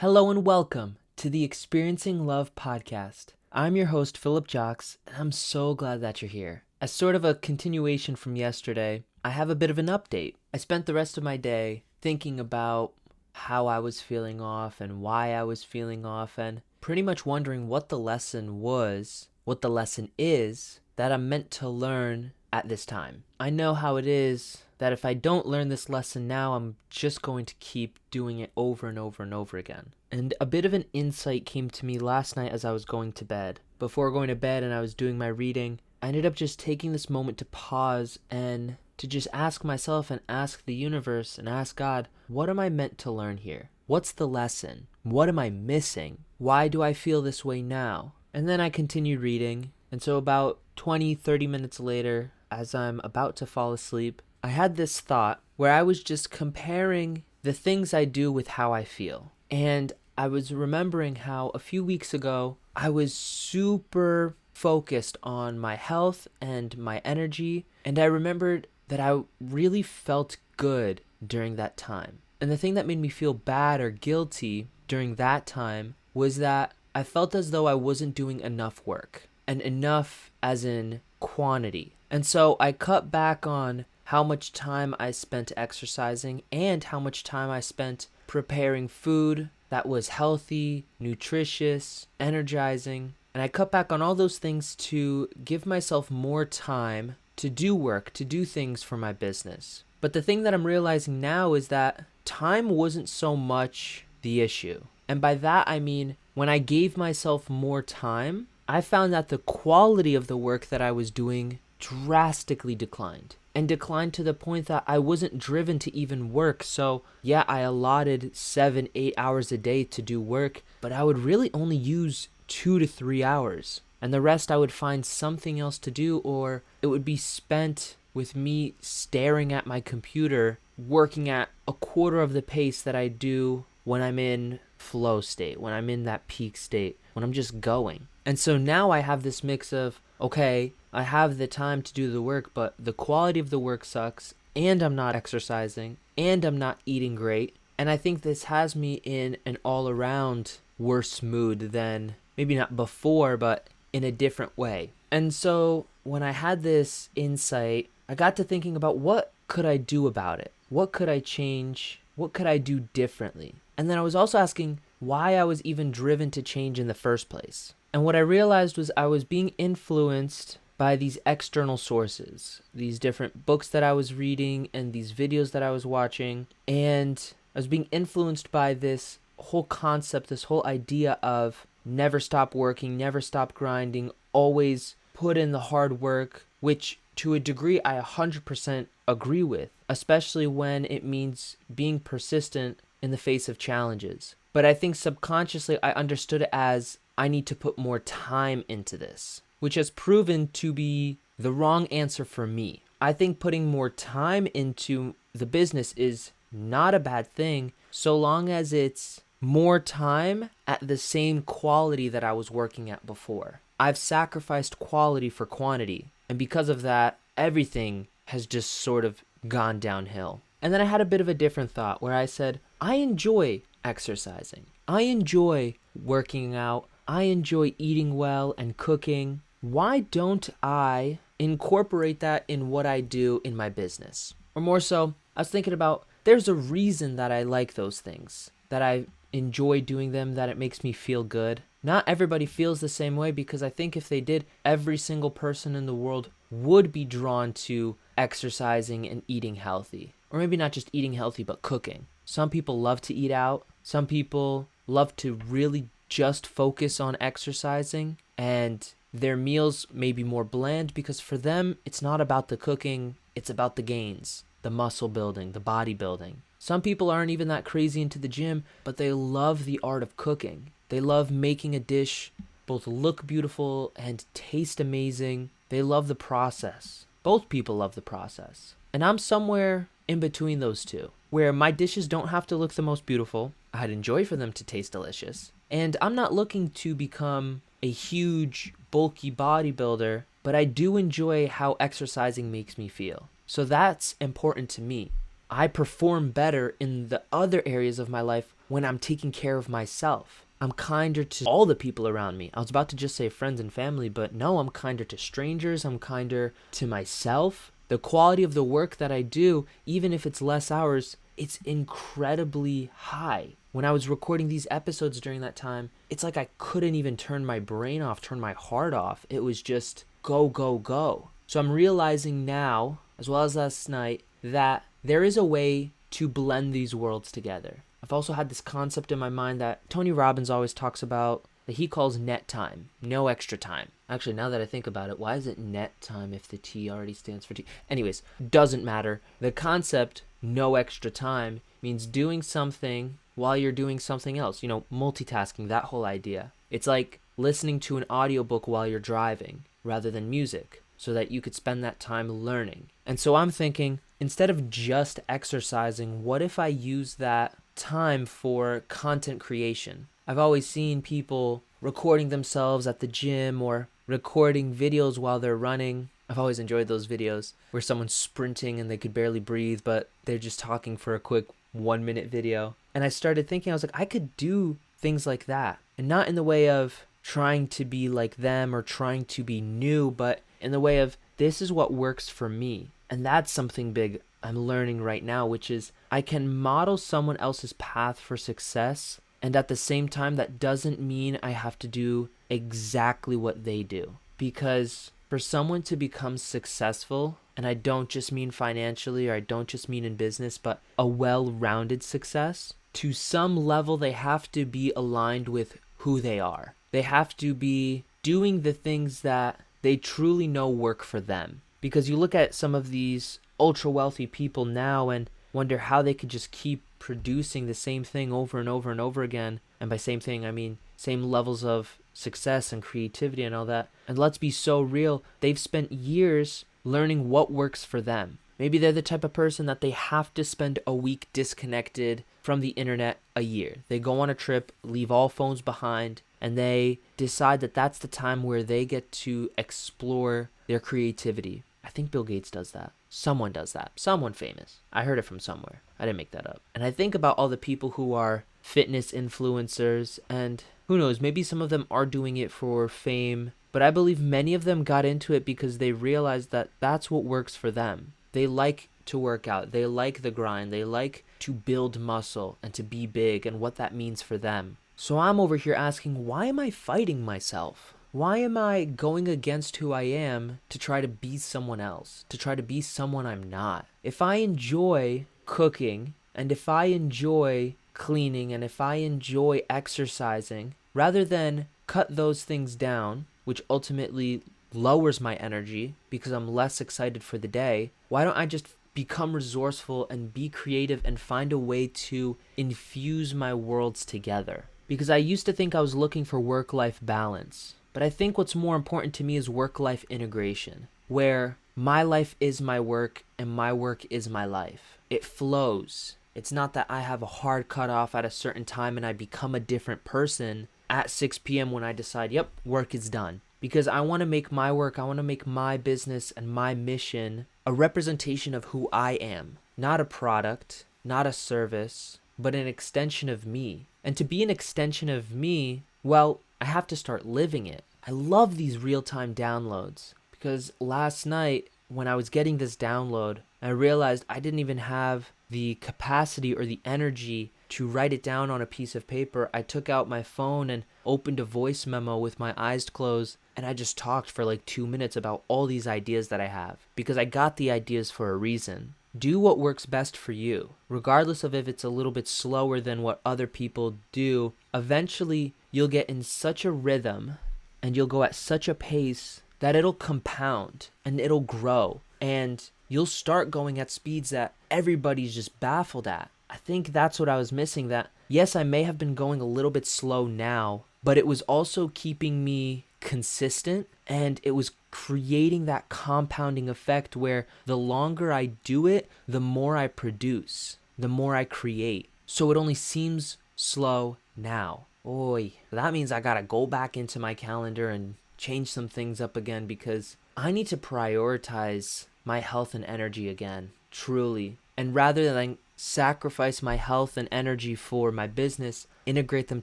Hello and welcome to the Experiencing Love podcast. I'm your host, Philip Jocks, and I'm so glad that you're here. As sort of a continuation from yesterday, I have a bit of an update. I spent the rest of my day thinking about how I was feeling off and why I was feeling off, and pretty much wondering what the lesson was, what the lesson is that I'm meant to learn at this time. I know how it is that if I don't learn this lesson now, I'm just going to keep doing it over and over and over again. And a bit of an insight came to me last night as I was going to bed. Before going to bed and I was doing my reading, I ended up just taking this moment to pause and to just ask myself and ask the universe and ask God, what am I meant to learn here? What's the lesson? What am I missing? Why do I feel this way now? And then I continued reading. And so about 20-30 minutes later, as I'm about to fall asleep, I had this thought where I was just comparing the things I do with how I feel. And I was remembering how a few weeks ago, I was super focused on my health and my energy. And I remembered that I really felt good during that time. And the thing that made me feel bad or guilty during that time was that I felt as though I wasn't doing enough work. And enough as in quantity. And so I cut back on how much time I spent exercising and how much time I spent preparing food that was healthy, nutritious, energizing. And I cut back on all those things to give myself more time to do work, to do things for my business. But the thing that I'm realizing now is that time wasn't so much the issue. And by that I mean, when I gave myself more time, I found that the quality of the work that I was doing drastically declined. And declined to the point that I wasn't driven to even work. So yeah, I allotted 7-8 hours a day to do work, but I would really only use 2 to 3 hours. And the rest I would find something else to do, or it would be spent with me staring at my computer, working at a quarter of the pace that I do when I'm in flow state, when I'm in that peak state, when I'm just going. And so now I have this mix of, okay, I have the time to do the work, but the quality of the work sucks, and I'm not exercising, and I'm not eating great. And I think this has me in an all-around worse mood than maybe not before, but in a different way. And so when I had this insight, I got to thinking about what could I do about it? What could I change? What could I do differently? And then I was also asking why I was even driven to change in the first place. And what I realized was I was being influenced by these external sources, these different books that I was reading and these videos that I was watching. And I was being influenced by this whole concept, this whole idea of never stop working, never stop grinding, always put in the hard work, which to a degree I 100% agree with, especially when it means being persistent in the face of challenges. But I think subconsciously I understood it as I need to put more time into this, which has proven to be the wrong answer for me. I think putting more time into the business is not a bad thing, so long as it's more time at the same quality that I was working at before. I've sacrificed quality for quantity, and because of that, everything has just sort of gone downhill. And then I had a bit of a different thought where I said, I enjoy exercising. I enjoy working out. I enjoy eating well and cooking. Why don't I incorporate that in what I do in my business? Or more so, I was thinking about there's a reason that I like those things, that I enjoy doing them, that it makes me feel good. Not everybody feels the same way, because I think if they did, every single person in the world would be drawn to exercising and eating healthy. Or maybe not just eating healthy, but cooking. Some people love to eat out. Some people love to really just focus on exercising, and their meals may be more bland because for them, it's not about the cooking, it's about the gains, the muscle building, the body building. Some people aren't even that crazy into the gym, but they love the art of cooking. They love making a dish both look beautiful and taste amazing. They love the process. Both people love the process. And I'm somewhere in between those two, where my dishes don't have to look the most beautiful. I'd enjoy for them to taste delicious. And I'm not looking to become a huge, bulky bodybuilder, but I do enjoy how exercising makes me feel. So that's important to me. I perform better in the other areas of my life when I'm taking care of myself. I'm kinder to all the people around me. I was about to just say friends and family, but no, I'm kinder to strangers. I'm kinder to myself. The quality of the work that I do, even if it's less hours, it's incredibly high. When I was recording these episodes during that time, it's like I couldn't even turn my brain off, turn my heart off. It was just go, go, go. So I'm realizing now, as well as last night, that there is a way to blend these worlds together. I've also had this concept in my mind that Tony Robbins always talks about, that he calls net time, no extra time. Actually, now that I think about it, why is it net time if the T already stands for T? Anyways, doesn't matter. The concept, no extra time, means doing something while you're doing something else. Multitasking, that whole idea. It's like listening to an audiobook while you're driving rather than music, so that you could spend that time learning. And so I'm thinking, instead of just exercising, what if I use that time for content creation? I've always seen people recording themselves at the gym or recording videos while they're running. I've always enjoyed those videos where someone's sprinting and they could barely breathe, but they're just talking for a quick 1-minute video. And I started thinking, I was like, I could do things like that. And not in the way of trying to be like them or trying to be new, but in the way of, this is what works for me. And that's something big I'm learning right now, which is I can model someone else's path for success. And at the same time, that doesn't mean I have to do exactly what they do. Because for someone to become successful, and I don't just mean financially, or I don't just mean in business, but a well-rounded success, to some level, they have to be aligned with who they are. They have to be doing the things that they truly know work for them. Because you look at some of these ultra-wealthy people now and wonder how they could just keep producing the same thing over and over and over again. And by same thing, I mean same levels of success and creativity and all that. And let's be so real, they've spent years learning what works for them. Maybe they're the type of person that they have to spend a week disconnected from the internet a year. They go on a trip, leave all phones behind, and they decide that that's the time where they get to explore their creativity. I think Bill Gates does that. Someone does that. Someone famous. I heard it from somewhere. I didn't make that up. And I think about all the people who are fitness influencers, and who knows, maybe some of them are doing it for fame, but I believe many of them got into it because they realized that that's what works for them. They like to work out. They like the grind. They like to build muscle and to be big and what that means for them. So I'm over here asking, why am I fighting myself? Why am I going against who I am to try to be someone else, to try to be someone I'm not? If I enjoy cooking, and if I enjoy cleaning, and if I enjoy exercising, rather than cut those things down, which ultimately lowers my energy because I'm less excited for the day, why don't I just become resourceful and be creative and find a way to infuse my worlds together? Because I used to think I was looking for work-life balance. But I think what's more important to me is work-life integration, where my life is my work and my work is my life. It flows. It's not that I have a hard cutoff at a certain time and I become a different person at 6 p.m. when I decide, yep, work is done. Because I want to make my work, I want to make my business and my mission a representation of who I am. Not a product, not a service, but an extension of me. And to be an extension of me, well, I have to start living it. I love these real-time downloads because last night when I was getting this download, I realized I didn't even have the capacity or the energy to write it down on a piece of paper. I took out my phone and opened a voice memo with my eyes closed, and I just talked for like 2 minutes about all these ideas that I have because I got the ideas for a reason. Do what works best for you, regardless of if it's a little bit slower than what other people do. Eventually, you'll get in such a rhythm and you'll go at such a pace that it'll compound and it'll grow. And you'll start going at speeds that everybody's just baffled at. I think that's what I was missing, that yes, I may have been going a little bit slow now, but it was also keeping me consistent and it was creating that compounding effect where the longer I do it, the more I produce, the more I create. So it only seems slow now. Oy, that means I gotta go back into my calendar and change some things up again because I need to prioritize my health and energy again, truly. And rather than sacrifice my health and energy for my business, integrate them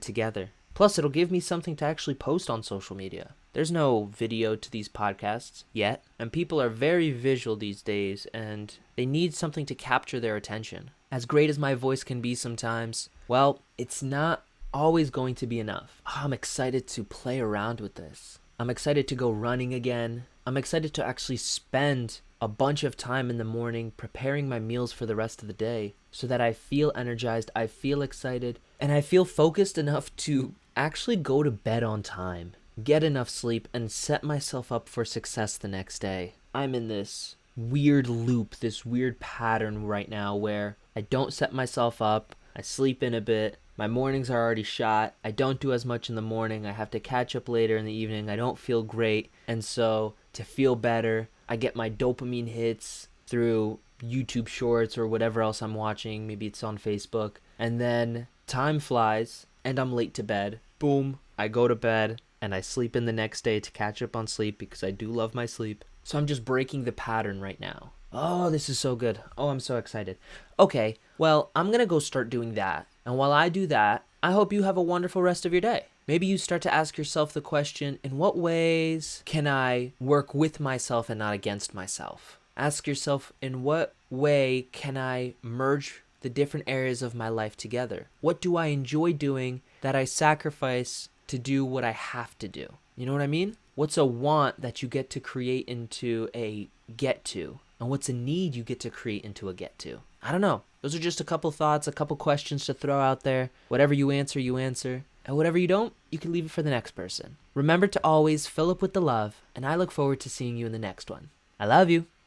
together. Plus, it'll give me something to actually post on social media. There's no video to these podcasts yet, and people are very visual these days, and they need something to capture their attention. As great as my voice can be sometimes, well, it's not always going to be enough. I'm excited to play around with this. I'm excited to go running again. I'm excited to actually spend a bunch of time in the morning preparing my meals for the rest of the day so that I feel energized, I feel excited, and I feel focused enough to actually go to bed on time, get enough sleep, and set myself up for success the next day. I'm in this weird loop, this weird pattern right now where I don't set myself up, I sleep in a bit, my mornings are already shot, I don't do as much in the morning, I have to catch up later in the evening, I don't feel great, and so to feel better, I get my dopamine hits through YouTube shorts or whatever else I'm watching, maybe it's on Facebook, and then time flies and I'm late to bed. Boom, I go to bed and I sleep in the next day to catch up on sleep because I do love my sleep. So I'm just breaking the pattern right now. Oh, this is so good. Oh, I'm so excited. Okay, well, I'm gonna go start doing that. And while I do that, I hope you have a wonderful rest of your day. Maybe you start to ask yourself the question, in what ways can I work with myself and not against myself? Ask yourself, in what way can I merge the different areas of my life together? What do I enjoy doing that I sacrifice to do what I have to do? You know what I mean? What's a want that you get to create into a get to? And what's a need you get to create into a get to? I don't know. Those are just a couple thoughts, a couple questions to throw out there. Whatever you answer, you answer. And whatever you don't, you can leave it for the next person. Remember to always fill up with the love, and I look forward to seeing you in the next one. I love you.